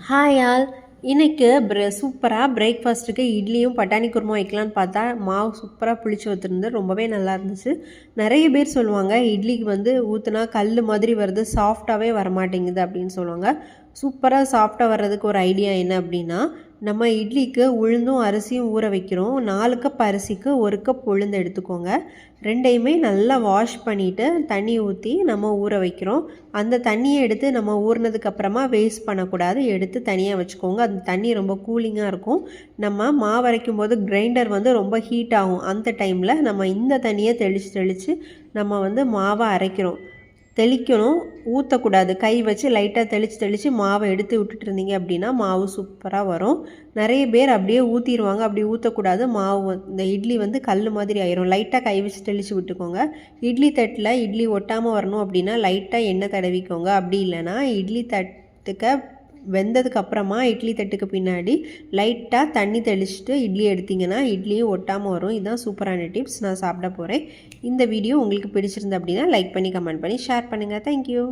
Hi all. இன்றைக்கி சூப்பராக பிரேக்ஃபாஸ்ட்டுக்கு இட்லியும் பட்டாணி குருமா வைக்கலான்னு பார்த்தா மாவு சூப்பராக புளிச்சு வச்சுருந்து ரொம்பவே நல்லா இருந்துச்சு. நிறைய பேர் சொல்லுவாங்க இட்லிக்கு ஊற்றுனா கல் மாதிரி வருது, சாஃப்டாகவே வரமாட்டேங்குது அப்படின்னு சொல்லுவாங்க. சூப்பராக சாஃப்டாக வர்றதுக்கு ஒரு ஐடியா என்ன அப்படின்னா, நம்ம இட்லிக்கு உளுந்தும் அரிசியும் ஊற வைக்கிறோம். 4 கப் அரிசிக்கு 1 கப் உளுந்து எடுத்துக்கோங்க. ரெண்டையுமே நல்லா வாஷ் பண்ணிவிட்டு தண்ணி ஊற்றி நம்ம ஊற வைக்கிறோம். அந்த தண்ணியை எடுத்து நம்ம ஊறினதுக்கப்புறமா வேஸ்ட் பண்ணக்கூடாது, எடுத்து தனியாக வச்சுக்கோங்க. அந்த தண்ணி ரொம்ப கூலிங்காக இருக்கும். நம்ம மாவு அரைக்கும் போது கிரைண்டர் ரொம்ப ஹீட் ஆகும். அந்த டைமில் நம்ம இந்த தண்ணியை தெளித்து நம்ம மாவை அரைக்கிறோம். தெளிக்கணும், ஊற்றக்கூடாது. கை வச்சு லைட்டாக தெளித்து மாவை எடுத்து விட்டுட்டு இருந்தீங்க அப்படின்னா மாவு சூப்பராக வரும். நிறைய பேர் அப்படியே ஊற்றிடுவாங்க. அப்படி ஊற்றக்கூடாது. மாவு இந்த இட்லி கல் மாதிரி ஆயிரும். லைட்டாக கை வச்சு தெளித்து விட்டுக்கோங்க. இட்லி தட்டில் இட்லி ஒட்டாமல் வரணும் அப்படின்னா லைட்டாக எண்ணெய் தடவிக்கோங்க. அப்படி இல்லைன்னா இட்லி தட்டுக்க வெந்ததுக்கு அப்புறமா இட்லி தட்டுக்கு பின்னாடி லைட்டாக தண்ணி தெளிச்சுட்டு இட்லி எடுத்திங்கன்னா இட்லியும் ஒட்டாமல் வரும். இதுதான் சூப்பரான டிப்ஸ். நான் சாப்பிட போகிறேன். இந்த வீடியோ உங்களுக்கு பிடிச்சிருந்து அப்படின்னா லைக் பண்ணி கமெண்ட் பண்ணி ஷேர் பண்ணுங்கள். தேங்க்யூ.